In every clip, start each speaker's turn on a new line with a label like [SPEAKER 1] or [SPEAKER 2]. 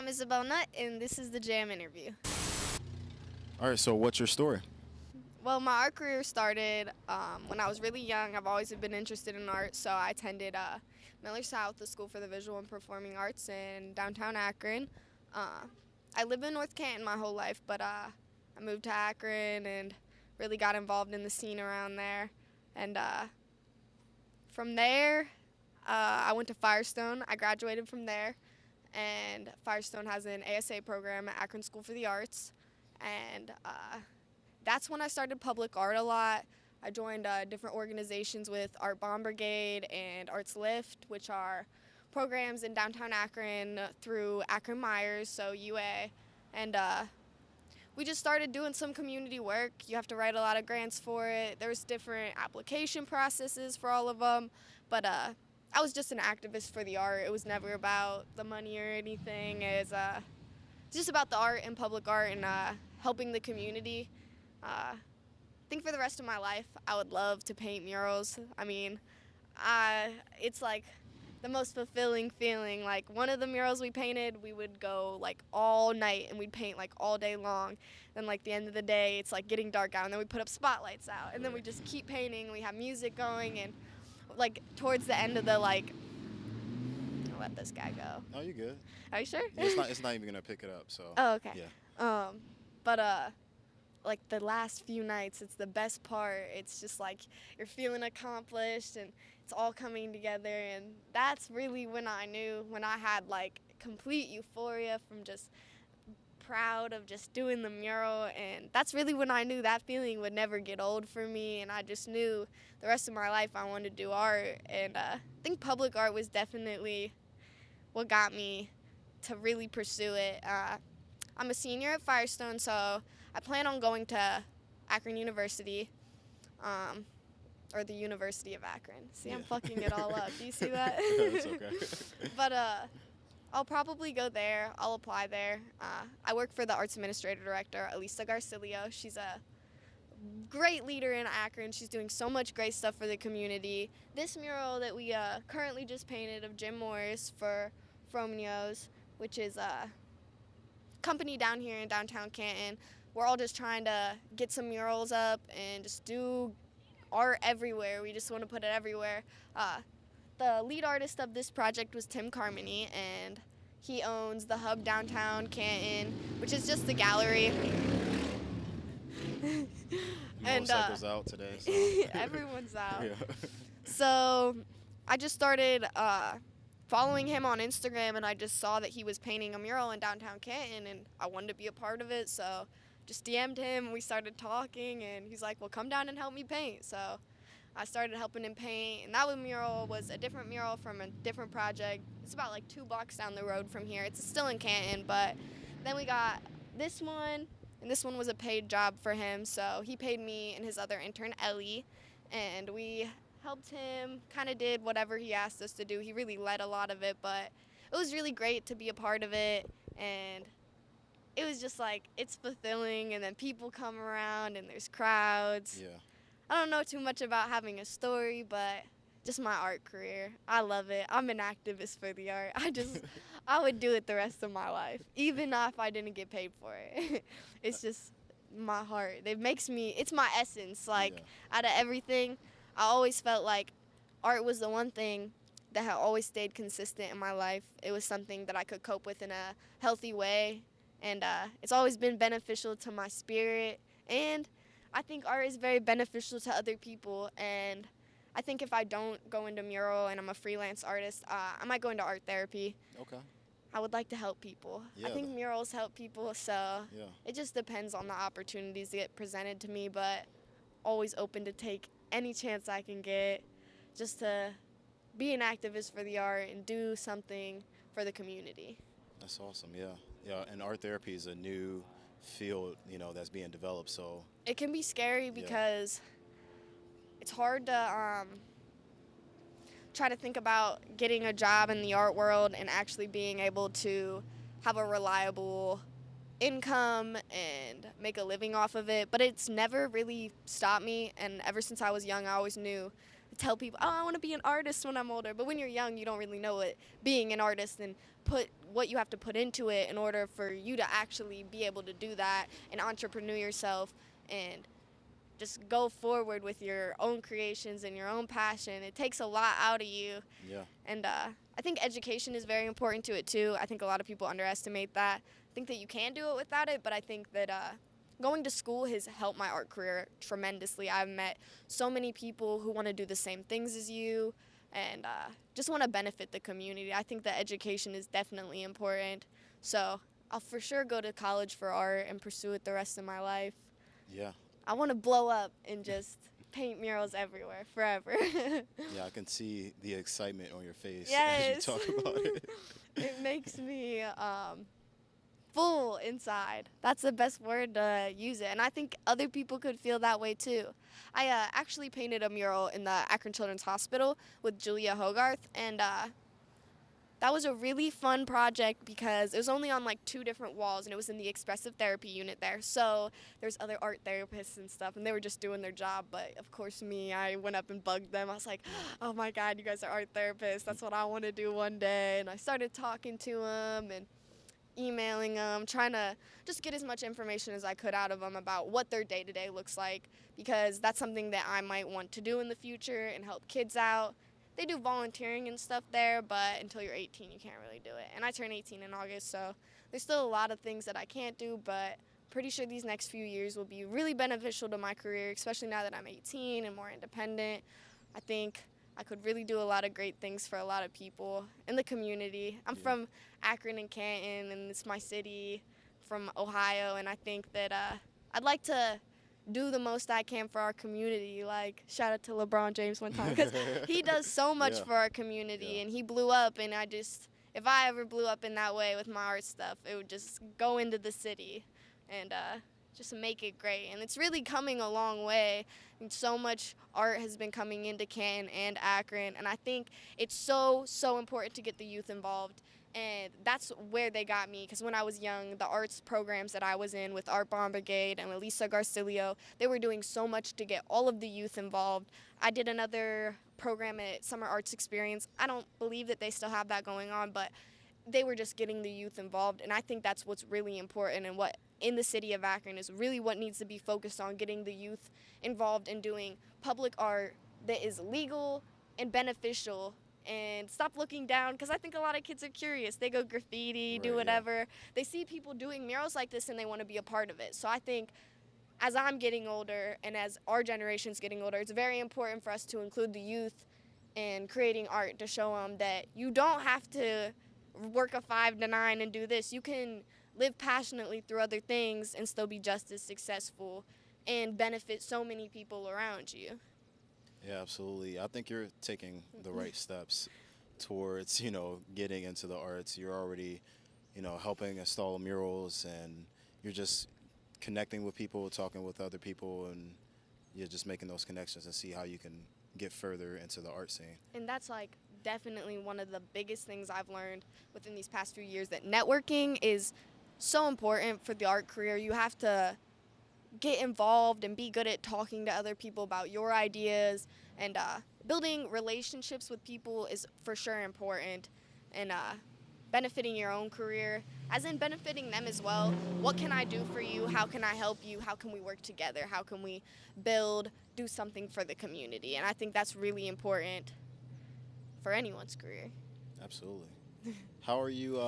[SPEAKER 1] I'm Isabelle Nutt, and this is the Jam interview.
[SPEAKER 2] All right, so what's your story?
[SPEAKER 1] Well, my art career started when I was really young. I've always been interested in art, so I attended Miller South, the School for the Visual and Performing Arts in downtown Akron. I lived in North Canton my whole life, but I moved to Akron and really got involved in the scene around there. And from there, I went to Firestone. I graduated from there, and Firestone has an ASA program at Akron School for the Arts. And that's when I started public art a lot. I joined different organizations with Art Bomb Brigade and Arts Lift, which are programs in downtown Akron through Akron Myers, so UA. And we just started doing some community work. You have to write a lot of grants for it. There's different application processes for all of them. But I was just an activist for the art. It was never about the money or anything. It's just about the art and public art and helping the community. I think for the rest of my life, I would love to paint murals. I mean, it's like the most fulfilling feeling. Like one of the murals we painted, we would go like all night and we'd paint like all day long. Then like the end of the day, it's like getting dark out, and then we put up spotlights out, and then we just keep painting. We have music going, and like towards the end of the I'll let this guy go.
[SPEAKER 2] No, you're good.
[SPEAKER 1] Are you sure?
[SPEAKER 2] Yeah, it's not even gonna pick it up. So.
[SPEAKER 1] Oh, okay.
[SPEAKER 2] Yeah.
[SPEAKER 1] But like the last few nights, it's the best part. It's just like you're feeling accomplished and it's all coming together, and that's really when I knew, when I had like complete euphoria from just proud of just doing the mural, and that's really when I knew that feeling would never get old for me, and I just knew the rest of my life I wanted to do art. And I think public art was definitely what got me to really pursue it. I'm a senior at Firestone, so I plan on going to Akron University, or the University of Akron. See, I'm fucking it all up. Do you see that?
[SPEAKER 2] It's okay.
[SPEAKER 1] But I'll probably go there. I'll apply there. I work for the Arts Administrator Director, Elisa Garcilio. She's a great leader in Akron. She's doing so much great stuff for the community. This mural that we currently just painted of Jim Morris for Fromnios, which is a company down here in downtown Canton. We're all just trying to get some murals up and just do art everywhere. We just want to put it everywhere. The lead artist of this project was Tim Carmody, and he owns the Hub downtown Canton, which is just the gallery. And
[SPEAKER 2] Motorcycles out today. So.
[SPEAKER 1] Everyone's out.
[SPEAKER 2] Yeah.
[SPEAKER 1] So I just started following him on Instagram, and I just saw that he was painting a mural in downtown Canton, and I wanted to be a part of it, so just DM'd him, we started talking, and he's like, well, come down and help me paint. So I started helping him paint, and that mural was a different mural from a different project. It's about like 2 blocks down the road from here. It's still in Canton, but then we got this one, and this one was a paid job for him, so he paid me and his other intern, Ellie, and we helped him, kind of did whatever he asked us to do. He really led a lot of it, but it was really great to be a part of it, and it was just like, it's fulfilling, and then people come around and there's crowds.
[SPEAKER 2] Yeah.
[SPEAKER 1] I don't know too much about having a story, but just my art career. I love it. I'm an activist for the art. I would do it the rest of my life, even if I didn't get paid for it. It's just my heart. It's my essence. Like, out of everything, I always felt like art was the one thing that had always stayed consistent in my life. It was something that I could cope with in a healthy way. And it's always been beneficial to my spirit. And I think art is very beneficial to other people. And I think if I don't go into mural and I'm a freelance artist, I might go into art therapy.
[SPEAKER 2] Okay.
[SPEAKER 1] I would like to help people.
[SPEAKER 2] Yeah,
[SPEAKER 1] I think murals help people, so it just depends on the opportunities that get presented to me, but always open to take any chance I can get just to be an activist for the art and do something for the community.
[SPEAKER 2] That's awesome, yeah. Yeah, and art therapy is a new field, that's being developed, so.
[SPEAKER 1] It can be scary because it's hard to try to think about getting a job in the art world and actually being able to have a reliable income and make a living off of it. But it's never really stopped me, and ever since I was young, I always knew tell people, oh, I want to be an artist when I'm older. But when you're young, you don't really know what being an artist and put what you have to put into it in order for you to actually be able to do that and entrepreneur yourself and just go forward with your own creations and your own passion. It takes a lot out of you.
[SPEAKER 2] Yeah.
[SPEAKER 1] And I think education is very important to it too. I think a lot of people underestimate that. I think that you can do it without it, but I think that going to school has helped my art career tremendously. I've met so many people who want to do the same things as you and just want to benefit the community. I think that education is definitely important. So I'll for sure go to college for art and pursue it the rest of my life.
[SPEAKER 2] Yeah.
[SPEAKER 1] I want to blow up and just paint murals everywhere, forever.
[SPEAKER 2] Yeah, I can see the excitement on your face
[SPEAKER 1] Yes.
[SPEAKER 2] as you talk about it.
[SPEAKER 1] It makes me full inside. That's the best word to use it. And I think other people could feel that way too. I actually painted a mural in the Akron Children's Hospital with Julia Hogarth, and that was a really fun project because it was only on like 2 different walls, and it was in the expressive therapy unit there. So there's other art therapists and stuff, and they were just doing their job. But of course I went up and bugged them. I was like, oh my God, you guys are art therapists. That's what I want to do one day. And I started talking to them and emailing them, trying to just get as much information as I could out of them about what their day-to-day looks like, because that's something that I might want to do in the future and help kids out. They do volunteering and stuff there, but until you're 18, you can't really do it. And I turn 18 in August, so there's still a lot of things that I can't do, but pretty sure these next few years will be really beneficial to my career, especially now that I'm 18 and more independent. I think I could really do a lot of great things for a lot of people in the community. I'm from Akron and Canton, and it's my city, from Ohio, and I think that I'd like to do the most I can for our community. Like, shout out to LeBron James one time, because he does so much for our community, and he blew up, and if I ever blew up in that way with my art stuff, it would just go into the city and just make it great. And it's really coming a long way. And so much art has been coming into Canton and Akron, and I think it's so important to get the youth involved. And that's where they got me, because when I was young, the arts programs that I was in with Art Bomb Brigade and Elisa Garcilio, they were doing so much to get all of the youth involved. I did another program at Summer Arts Experience. I don't believe that they still have that going on, but they were just getting the youth involved, and I think that's what's really important, and what in the city of Akron is really what needs to be focused on, getting the youth involved in doing public art that is legal and beneficial. And stop looking down, because I think a lot of kids are curious. They go graffiti, do whatever. Yeah. They see people doing murals like this, and they want to be a part of it. So I think as I'm getting older and as our generation's getting older, it's very important for us to include the youth in creating art, to show them that you don't have to work a 5 to 9 and do this. You can live passionately through other things and still be just as successful and benefit so many people around you.
[SPEAKER 2] Yeah, absolutely. I think you're taking the right steps towards, getting into the arts. You're already, helping install murals, and you're just connecting with people, talking with other people, and you're just making those connections and see how you can get further into the art scene.
[SPEAKER 1] And that's like definitely one of the biggest things I've learned within these past few years, that networking is so important for the art career. You have to get involved and be good at talking to other people about your ideas, and building relationships with people is for sure important, and benefiting your own career, as in benefiting them as well. What can I do for you? How can I help you? How can we work together? How can we do something for the community? And I think that's really important for anyone's career.
[SPEAKER 2] Absolutely. How are you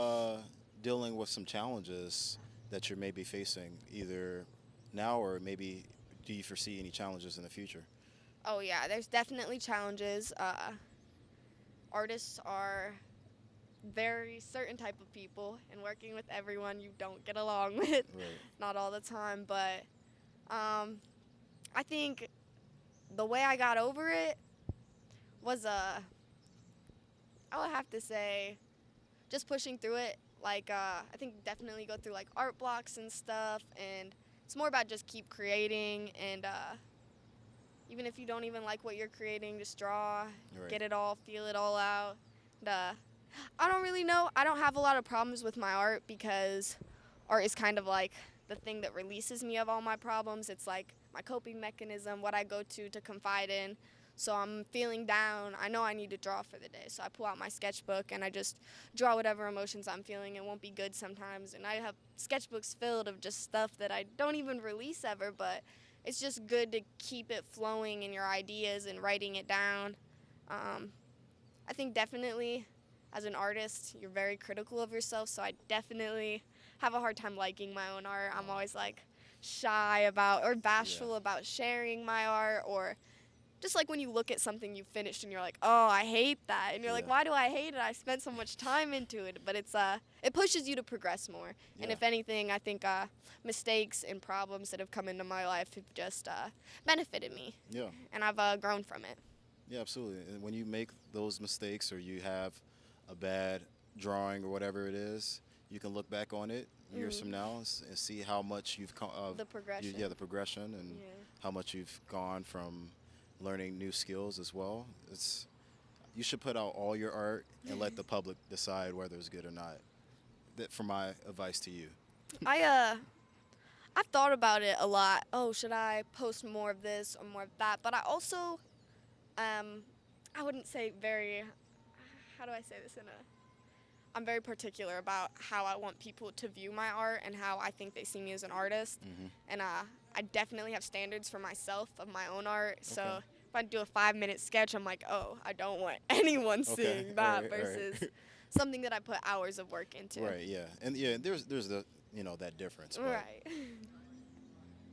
[SPEAKER 2] dealing with some challenges that you're maybe facing, either now, or maybe do you foresee any challenges in the future?
[SPEAKER 1] Oh yeah, there's definitely challenges. Artists are very certain type of people, and working with everyone you don't get along with, not all the time, but I think the way I got over it was, I would have to say, just pushing through it. Like, I think definitely go through like art blocks and stuff, and it's more about just keep creating, and even if you don't even like what you're creating, just draw, get it all, feel it all out. And, I don't really know. I don't have a lot of problems with my art, because art is kind of like the thing that releases me of all my problems. It's like my coping mechanism, what I go to confide in. So I'm feeling down. I know I need to draw for the day. So I pull out my sketchbook and I just draw whatever emotions I'm feeling. It won't be good sometimes. And I have sketchbooks filled of just stuff that I don't even release ever, but it's just good to keep it flowing in your ideas and writing it down. I think definitely as an artist, you're very critical of yourself. So I definitely have a hard time liking my own art. I'm always like shy about or bashful about sharing my art, or just like when you look at something you finished and you're like, oh, I hate that, and you're like, why do I hate it? I spent so much time into it. But it pushes you to progress more. And if anything, I think mistakes and problems that have come into my life have just benefited me.
[SPEAKER 2] Yeah.
[SPEAKER 1] And I've grown from it.
[SPEAKER 2] Yeah, absolutely. And when you make those mistakes or you have a bad drawing or whatever it is, you can look back on it years from now and see how much you've come.
[SPEAKER 1] The progression.
[SPEAKER 2] The progression and how much you've gone from learning new skills as well. You should put out all your art and let the public decide whether it's good or not. That for my advice to you.
[SPEAKER 1] I've thought about it a lot. Oh, should I post more of this or more of that? But I also, I wouldn't say very. How do I say this I'm very particular about how I want people to view my art and how I think they see me as an artist. And I definitely have standards for myself of my own art. So if I do a 5-minute sketch, I'm like, oh, I don't want anyone seeing that versus something that I put hours of work into.
[SPEAKER 2] Right. Yeah. And there's the that difference. But
[SPEAKER 1] Right.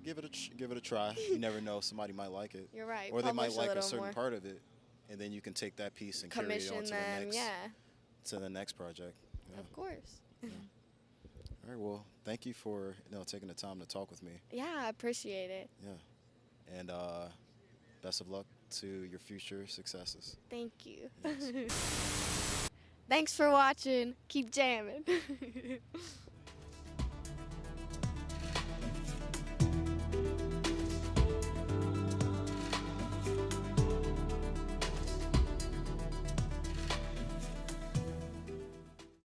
[SPEAKER 2] give it a try. You never know, somebody might like it.
[SPEAKER 1] You're right.
[SPEAKER 2] Or they might
[SPEAKER 1] Publish
[SPEAKER 2] like a certain
[SPEAKER 1] more.
[SPEAKER 2] part of it, and then you can take that piece and carry it on
[SPEAKER 1] Commission
[SPEAKER 2] to
[SPEAKER 1] them.
[SPEAKER 2] to the next project. Yeah.
[SPEAKER 1] Of course.
[SPEAKER 2] All right. Well, thank you for taking the time to talk with me.
[SPEAKER 1] Yeah, I appreciate it.
[SPEAKER 2] Yeah. And best of luck to your future successes.
[SPEAKER 1] Thank you.
[SPEAKER 2] Yes.
[SPEAKER 1] Thanks for watching. Keep jamming.